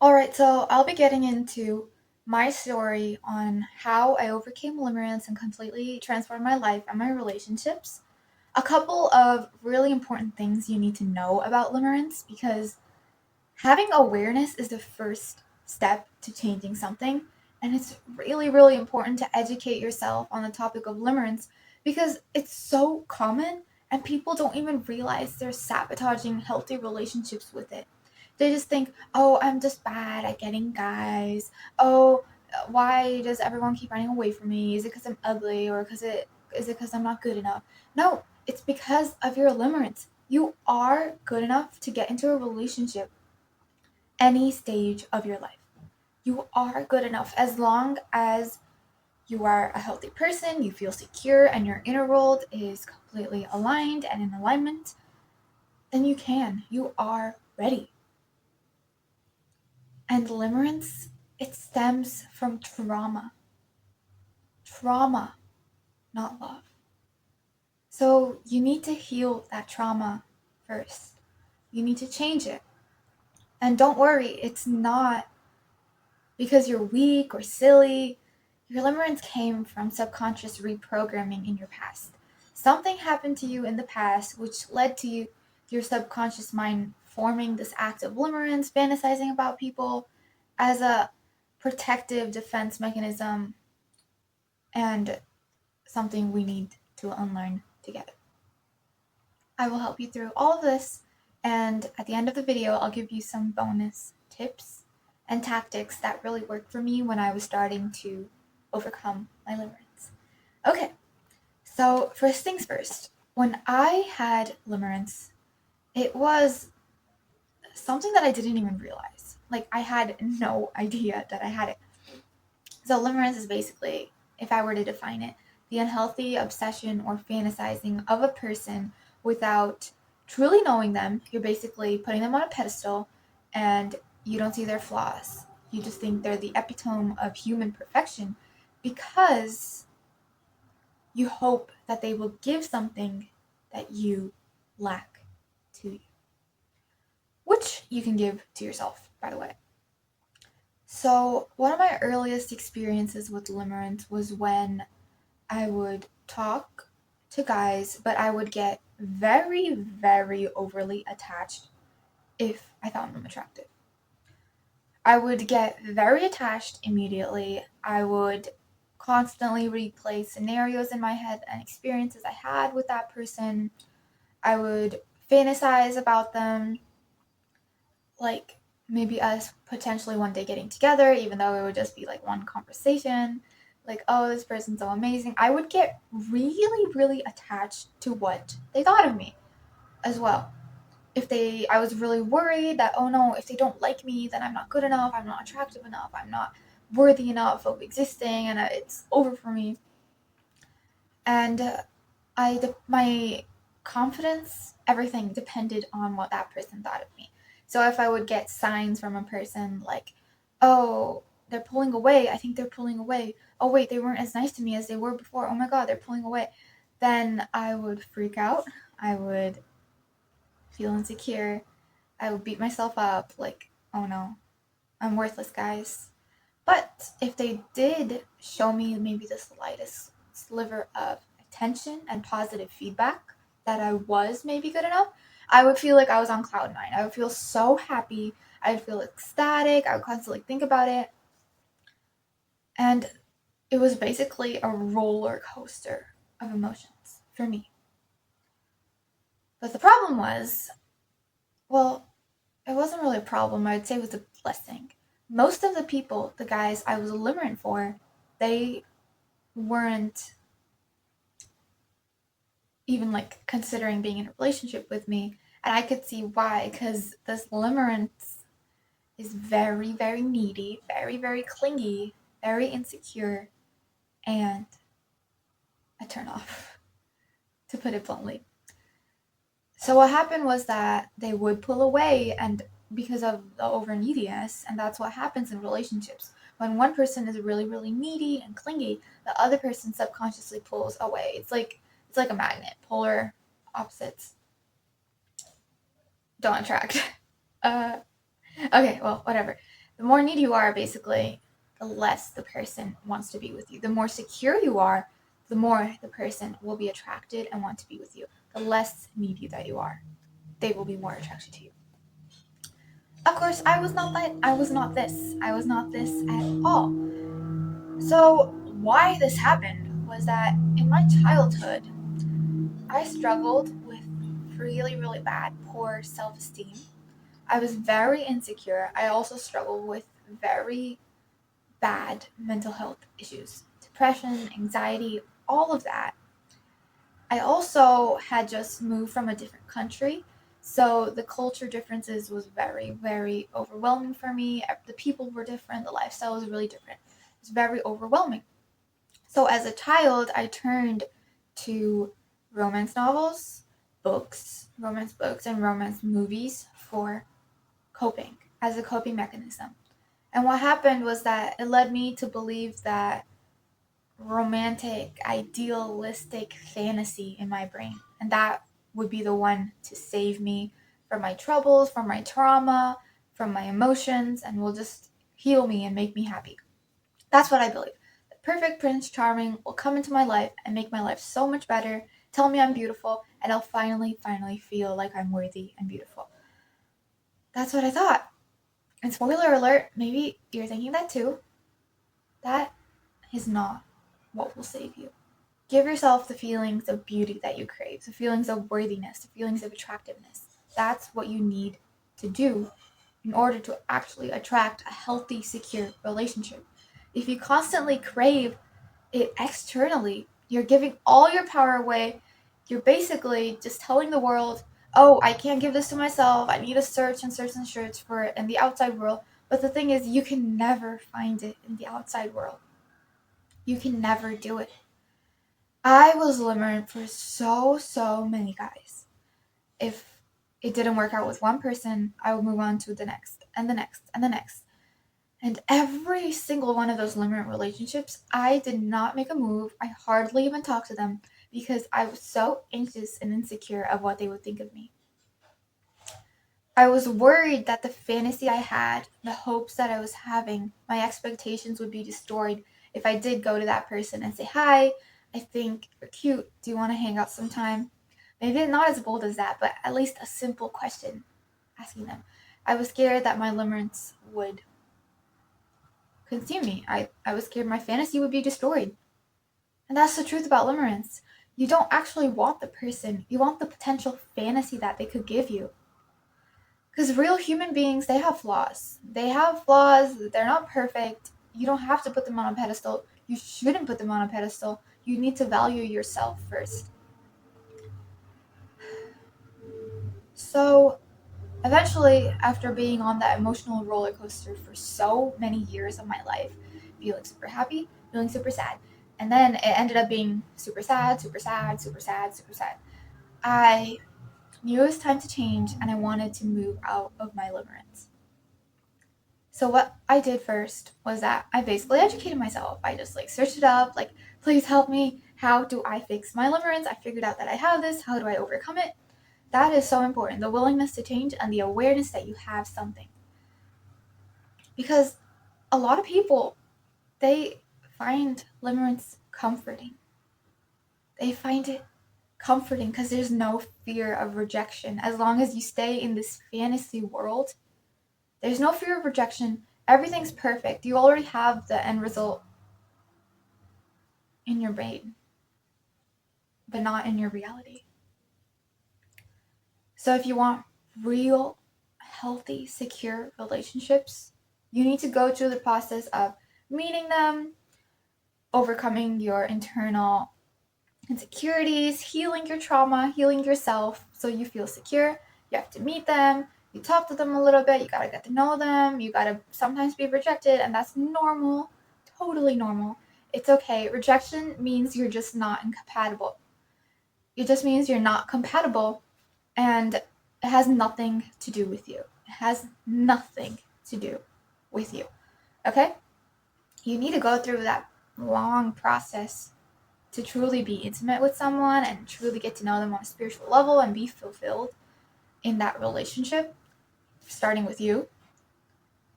Alright, so I'll be getting into my story on how I overcame limerence and completely transformed my life and my relationships. A couple of really important things you need to know about limerence because having awareness is the first step to changing something, and it's really, really important to educate yourself on the topic of limerence because it's so common and people don't even realize they're sabotaging healthy relationships with it. They just think, oh, I'm just bad at getting guys. Oh, why does everyone keep running away from me? Is it because I'm ugly or is it because I'm not good enough? No, it's because of your limerence. You are good enough to get into a relationship any stage of your life. You are good enough as long as you are a healthy person, you feel secure, and your inner world is completely aligned and in alignment, then you can. You are ready. And limerence, it stems from trauma. Trauma, not love. So you need to heal that trauma first. You need to change it. And don't worry, it's not because you're weak or silly. Your limerence came from subconscious reprogramming in your past. Something happened to you in the past which led to your subconscious mind forming this act of limerence, fantasizing about people as a protective defense mechanism and something we need to unlearn together. I will help you through all of this, and at the end of the video, I'll give you some bonus tips and tactics that really worked for me when I was starting to overcome my limerence. Okay, so first things first. When I had limerence, it was something that I didn't even realize. Like, I had no idea that I had it. So limerence is basically, if I were to define it, the unhealthy obsession or fantasizing of a person without truly knowing them. You're basically putting them on a pedestal and you don't see their flaws. You just think they're the epitome of human perfection because you hope that they will give something that you lack to you, which you can give to yourself, by the way. So, one of my earliest experiences with limerence was when I would talk to guys, but I would get very, very overly attached if I found them attractive. I would get very attached immediately. I would constantly replay scenarios in my head and experiences I had with that person. I would fantasize about them, like maybe us potentially one day getting together, even though it would just be like one conversation. Like, oh, this person's so amazing. I would get really, really attached to what they thought of me as well. I was really worried that, oh no, if they don't like me, then I'm not good enough, I'm not attractive enough, I'm not worthy enough of existing, and it's over for me. And my confidence, everything depended on what that person thought of me. So if I would get signs from a person like, oh, they're pulling away, I think they're pulling away. Oh wait, they weren't as nice to me as they were before. Oh my god, they're pulling away. Then I would freak out. I would feel insecure. I would beat myself up like, oh no, I'm worthless, guys. But if they did show me maybe the slightest sliver of attention and positive feedback that I was maybe good enough, I would feel like I was on cloud nine. I would feel so happy. I would feel ecstatic. I would constantly think about it. And it was basically a roller coaster of emotions for me. But the problem was, well, it wasn't really a problem. I'd say it was a blessing. Most of the people, the guys I was limerent for, they weren't even like considering being in a relationship with me. And I could see why, because this limerence is very, very needy, very, very clingy, very insecure, and a turn off, to put it bluntly. So what happened was that they would pull away and because of the over neediness, and that's what happens in relationships. When one person is really, really needy and clingy, the other person subconsciously pulls away. It's like a magnet, polar opposites don't attract. Uh, okay, well, whatever. The more needy you are, basically, the less the person wants to be with you. The more secure you are, the more the person will be attracted and want to be with you. The less needy that you are, they will be more attracted to you. Of course, I was not that. I was not this. I was not this at all. So why this happened was that in my childhood, I struggled with really, really bad, poor self-esteem. I was very insecure. I also struggled with very bad mental health issues, depression, anxiety, all of that. I also had just moved from a different country, so the culture differences was very, very overwhelming for me. The people were different, the lifestyle was really different. It was very overwhelming. So as a child, I turned to romance novels, romance books, and romance movies for coping, as a coping mechanism. And what happened was that it led me to believe that romantic, idealistic fantasy in my brain. And that would be the one to save me from my troubles, from my trauma, from my emotions, and will just heal me and make me happy. That's what I believe. The perfect Prince Charming will come into my life and make my life so much better, tell me I'm beautiful, and I'll finally feel like I'm worthy and beautiful. That's what I thought. And spoiler alert, maybe you're thinking that too. That is not what will save you. Give yourself the feelings of beauty that you crave, the feelings of worthiness, the feelings of attractiveness. That's what you need to do in order to actually attract a healthy, secure relationship. If you constantly crave it externally, you're giving all your power away. You're basically just telling the world, oh, I can't give this to myself. I need to search and search for it in the outside world. But the thing is, you can never find it in the outside world. You can never do it. I was limerent for so many guys. If it didn't work out with one person, I would move on to the next and the next and the next. And every single one of those limerent relationships, I did not make a move. I hardly even talked to them because I was so anxious and insecure of what they would think of me. I was worried that the fantasy I had, the hopes that I was having, my expectations would be destroyed if I did go to that person and say, hi, I think you're cute. Do you want to hang out sometime? Maybe not as bold as that, but at least a simple question asking them. I was scared that my limerence would consume me. I was scared my fantasy would be destroyed. And that's the truth about limerence. You don't actually want the person, you want the potential fantasy that they could give you. Because real human beings, they have flaws. They're not perfect. You don't have to put them on a pedestal. You shouldn't put them on a pedestal. You need to value yourself first. So, eventually, after being on that emotional roller coaster for so many years of my life, feeling super happy, feeling super sad, and then it ended up being super sad, super sad, super sad, super sad. I knew it was time to change and I wanted to move out of my limerence. So what I did first was that I basically educated myself. I just searched it up, please help me. How do I fix my limerence? I figured out that I have this. How do I overcome it? That is so important. The willingness to change and the awareness that you have something. Because a lot of people, they find limerence comforting. They find it comforting because there's no fear of rejection. As long as you stay in this fantasy world, there's no fear of rejection. Everything's perfect. You already have the end result in your brain, but not in your reality. So if you want real, healthy, secure relationships, you need to go through the process of meeting them, overcoming your internal insecurities, healing your trauma, healing yourself so you feel secure. You have to meet them, you talk to them a little bit, you gotta get to know them, you gotta sometimes be rejected, and that's normal, totally normal. It's okay. Rejection means you're just not incompatible. It just means you're not compatible, and it has nothing to do with you. It has nothing to do with you. Okay? You need to go through that long process to truly be intimate with someone and truly get to know them on a spiritual level and be fulfilled in that relationship, starting with you.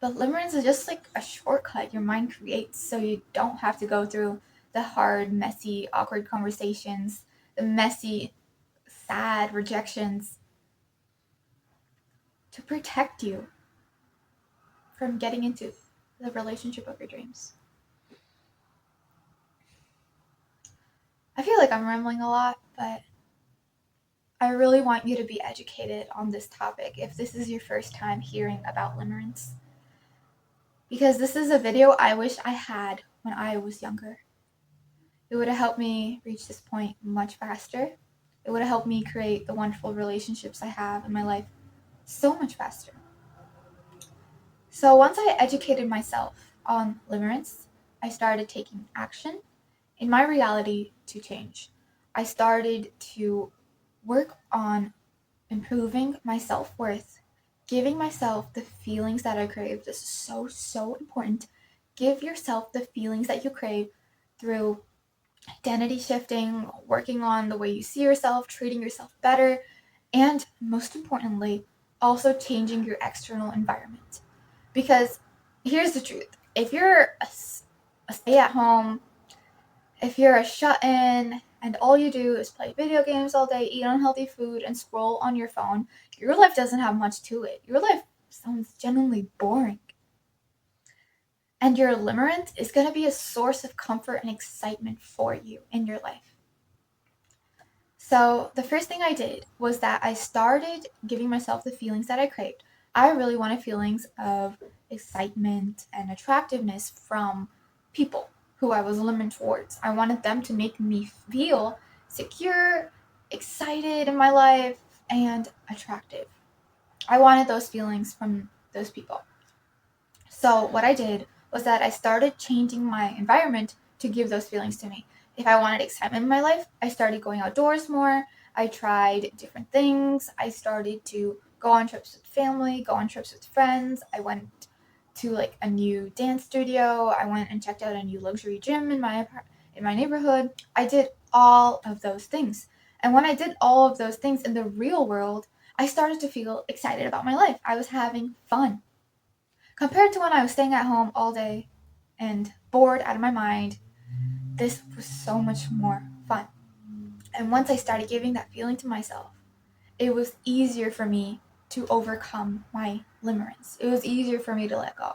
But limerence is just like a shortcut your mind creates so you don't have to go through the hard, messy, awkward conversations, the messy, sad rejections, to protect you from getting into the relationship of your dreams. I feel like I'm rambling a lot, but I really want you to be educated on this topic if this is your first time hearing about limerence. Because this is a video I wish I had when I was younger. It would have helped me reach this point much faster. It would have helped me create the wonderful relationships I have in my life so much faster. So once I educated myself on limerence, I started taking action in my reality to change. I started to work on improving my self-worth, giving myself the feelings that I crave. This is so important. Give yourself the feelings that you crave through identity shifting, working on the way you see yourself, treating yourself better, and most importantly, also changing your external environment. Because here's the truth. If you're a stay-at-home, if you're a shut-in, and all you do is play video games all day, eat unhealthy food, and scroll on your phone, your life doesn't have much to it. Your life sounds genuinely boring. And your limerence is going to be a source of comfort and excitement for you in your life. So the first thing I did was that I started giving myself the feelings that I craved. I really wanted feelings of excitement and attractiveness from people who I was leaning towards. I wanted them to make me feel secure, excited in my life, and attractive. I wanted those feelings from those people. So what I did was that I started changing my environment to give those feelings to me. If I wanted excitement in my life, I started going outdoors more. I tried different things. I started to go on trips with family, go on trips with friends. I went to like a new dance studio. I went and checked out a new luxury gym in my neighborhood. I did all of those things. And when I did all of those things in the real world, I started to feel excited about my life. I was having fun. Compared to when I was staying at home all day and bored out of my mind, this was so much more fun. And once I started giving that feeling to myself, it was easier for me to overcome my limerence. It was easier for me to let go.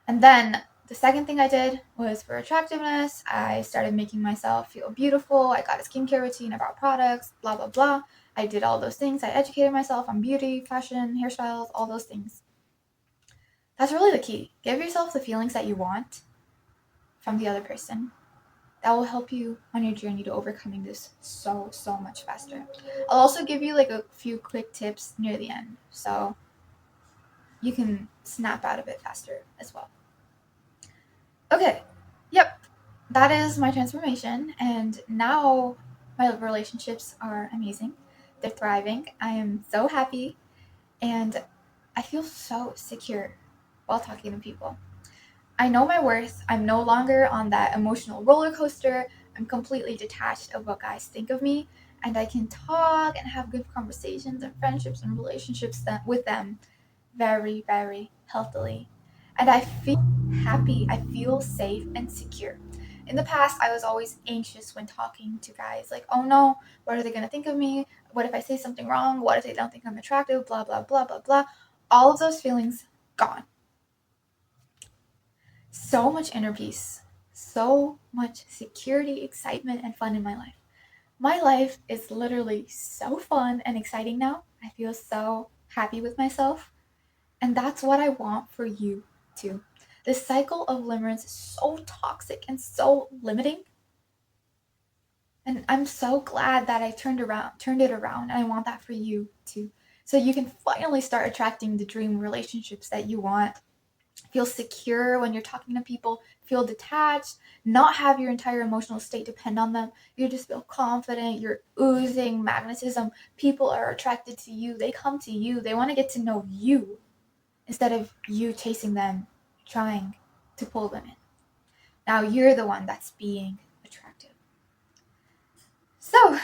And then the second thing I did was for attractiveness. I started making myself feel beautiful. I got a skincare routine about products, blah, blah, blah. I did all those things. I educated myself on beauty, fashion, hairstyles, all those things. That's really the key. Give yourself the feelings that you want from the other person. That will help you on your journey to overcoming this so much faster. I'll also give you like a few quick tips near the end, so you can snap out of it faster as well. Okay, yep, that is my transformation, and now my relationships are amazing. They're thriving. I am so happy, and I feel so secure while talking to people. I know my worth. I'm no longer on that emotional roller coaster. I'm completely detached of what guys think of me, and I can talk and have good conversations and friendships and relationships with them very, very healthily. And I feel happy. I feel safe and secure. In the past, I was always anxious when talking to guys, like, oh no, what are they going to think of me? What if I say something wrong? What if they don't think I'm attractive? Blah, blah, blah, blah, blah. All of those feelings gone. So much inner peace, so much security, excitement, and fun in my life. My life is literally so fun and exciting now. I feel so happy with myself. And that's what I want for you too. This cycle of limerence is so toxic and so limiting. And I'm so glad that I turned it around. And I want that for you too. So you can finally start attracting the dream relationships that you want. Feel secure when you're talking to people, feel detached, not have your entire emotional state depend on them. You just feel confident, you're oozing magnetism. People are attracted to you, they come to you, they want to get to know you instead of you chasing them, trying to pull them in. Now you're the one that's being attractive. So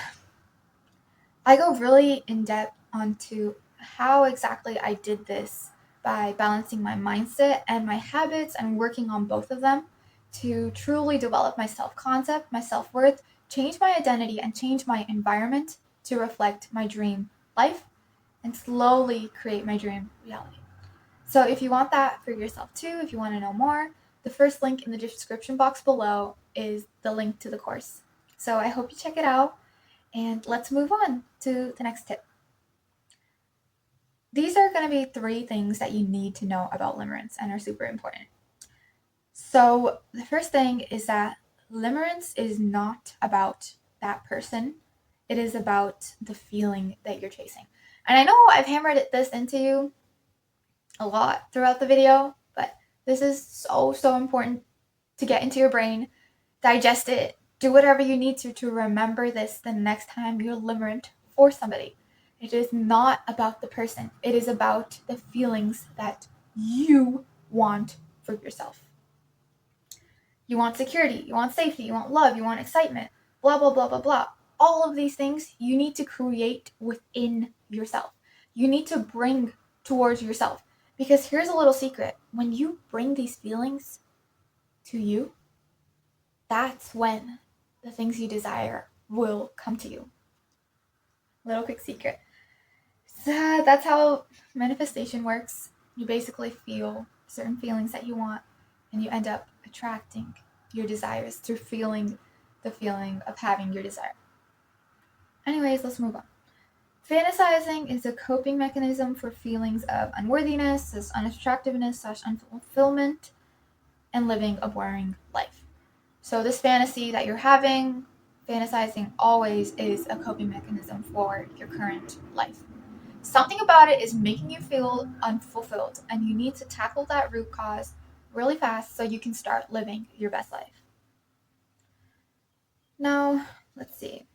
I go really in depth onto how exactly I did this by balancing my mindset and my habits and working on both of them to truly develop my self-concept, my self-worth, change my identity, and change my environment to reflect my dream life and slowly create my dream reality. So if you want that for yourself too, if you want to know more, the first link in the description box below is the link to the course. So I hope you check it out, and let's move on to the next tip. These are going to be 3 things that you need to know about limerence and are super important. So the first thing is that limerence is not about that person. It is about the feeling that you're chasing. And I know I've hammered this into you a lot throughout the video, but this is so important to get into your brain, digest it, do whatever you need to remember this the next time you're limerent for somebody. It is not about the person. It is about the feelings that you want for yourself. You want security, you want safety, you want love, you want excitement, blah, blah, blah, blah, blah. All of these things you need to create within yourself. You need to bring towards yourself. Because here's a little secret. When you bring these feelings to you, that's when the things you desire will come to you. Little quick secret. So that's how manifestation works. You basically feel certain feelings that you want, and you end up attracting your desires through feeling the feeling of having your desire. Anyways, let's move on. Fantasizing is a coping mechanism for feelings of unworthiness, unattractiveness, unfulfillment, and living a boring life. So this fantasy that you're having, fantasizing always is a coping mechanism for your current life. Something about it is making you feel unfulfilled, and you need to tackle that root cause really fast so you can start living your best life. Now, let's see.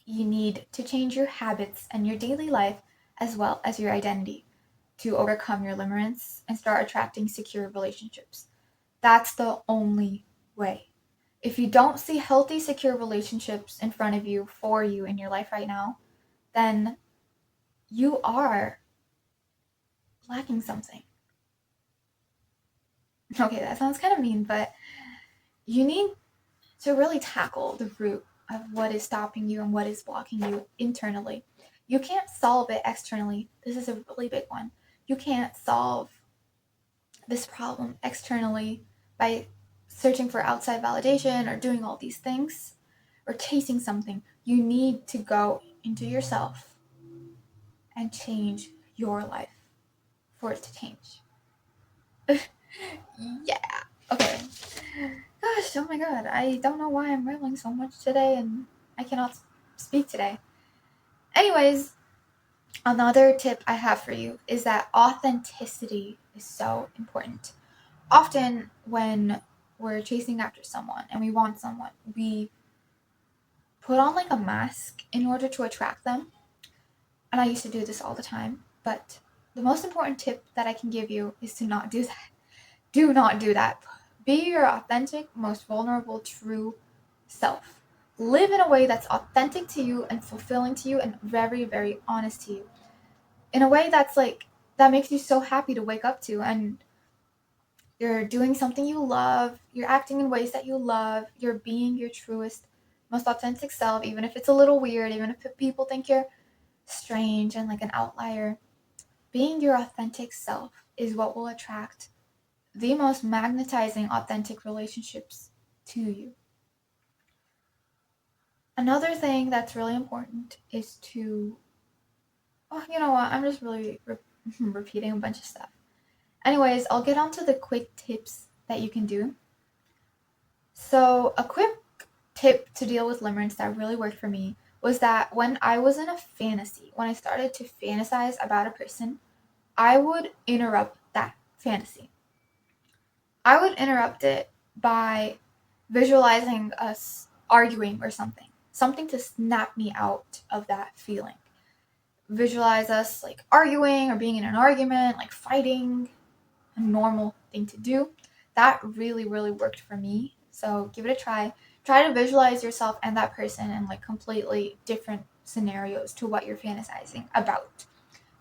You need to change your habits and your daily life as well as your identity to overcome your limerence and start attracting secure relationships. That's the only way. If you don't see healthy, secure relationships in front of you, for you in your life right now, then you are lacking something. Okay, that sounds kind of mean, but you need to really tackle the root of what is stopping you and what is blocking you internally. You can't solve it externally. This is a really big one. You can't solve this problem externally by searching for outside validation or doing all these things or chasing something. You need to go into yourself and change your life for it to change. Yeah. Okay. Gosh, oh my god. I don't know why I'm rambling so much today and I cannot speak today. Anyways, another tip I have for you is that authenticity is so important. Often when we're chasing after someone and we want someone, we put on like a mask in order to attract them. And I used to do this all the time, but the most important tip that I can give you is to not do that. Do not do that. Be your authentic, most vulnerable, true self. Live in a way that's authentic to you and fulfilling to you and very, very honest to you. In a way that's like, that makes you so happy to wake up to, and you're doing something you love, you're acting in ways that you love, you're being your truest, most authentic self, even if it's a little weird, even if people think you're strange and like an outlier. Being your authentic self is what will attract the most magnetizing, authentic relationships to you. Another thing that's really important is to, oh, you know what, I'm just really repeating a bunch of stuff. Anyways, I'll get on to the quick tips that you can do. So a quick tip to deal with limerence that really worked for me was that when I was in a fantasy, when I started to fantasize about a person, I would interrupt that fantasy. I would interrupt it by visualizing us arguing or something to snap me out of that feeling. Visualize us like arguing or being in an argument, like fighting, a normal thing to do. That really, really worked for me. So give it a try. Try to visualize yourself and that person in like completely different scenarios to what you're fantasizing about.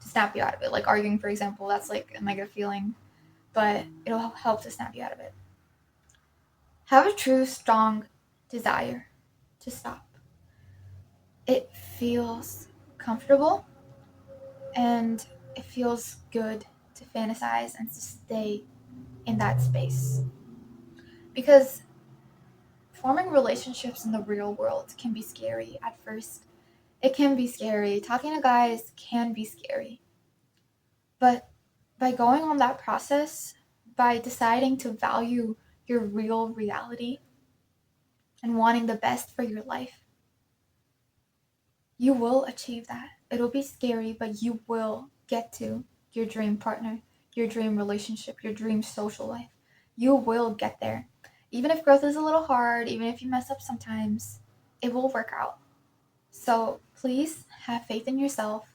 to snap you out of it. Like arguing, for example, that's like a negative feeling, but it'll help to snap you out of it. Have a true, strong desire to stop. It feels comfortable and it feels good to fantasize and to stay in that space. Because forming relationships in the real world can be scary at first. It can be scary. Talking to guys can be scary. But by going on that process, by deciding to value your real reality and wanting the best for your life, you will achieve that. It'll be scary, but you will get to your dream partner, your dream relationship, your dream social life. You will get there. Even if growth is a little hard, even if you mess up sometimes, it will work out. So please have faith in yourself.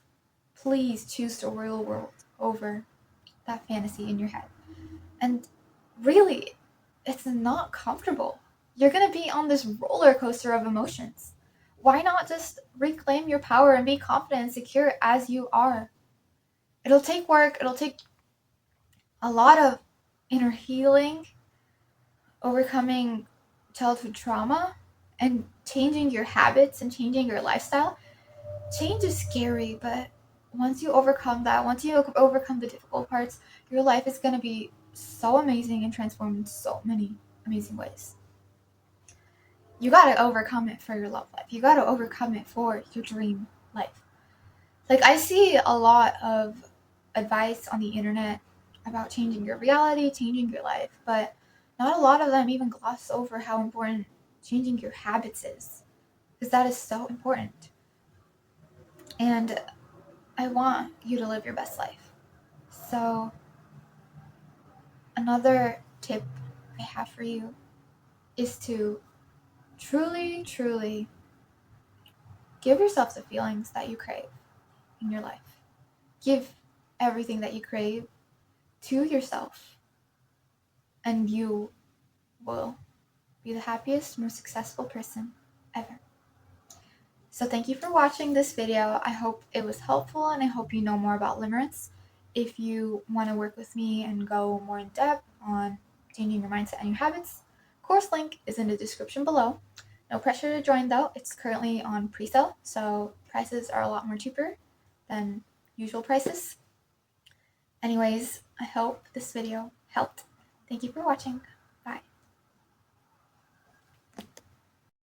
Please choose the real world over that fantasy in your head. And really, it's not comfortable. You're going to be on this roller coaster of emotions. Why not just reclaim your power and be confident and secure as you are? It'll take work. It'll take a lot of inner healing, overcoming childhood trauma, and changing your habits and changing your lifestyle. Change is scary, but once you overcome that, once you overcome the difficult parts, your life is going to be so amazing and transformed in so many amazing ways. You got to overcome it for your love life. You got to overcome it for your dream life. Like, I see a lot of advice on the internet about changing your reality, changing your life, but not a lot of them even gloss over how important changing your habits is, because that is so important. And I want you to live your best life. So another tip I have for you is to truly, truly give yourself the feelings that you crave in your life. Give everything that you crave to yourself, and you will be the happiest, most successful person ever. So thank you for watching this video. I hope it was helpful, and I hope you know more about limerence. If you want to work with me and go more in depth on changing your mindset and your habits, course link is in the description below. No pressure to join though. It's currently on pre-sale, so prices are a lot more cheaper than usual prices. Anyways, I hope this video helped. Thank you for watching.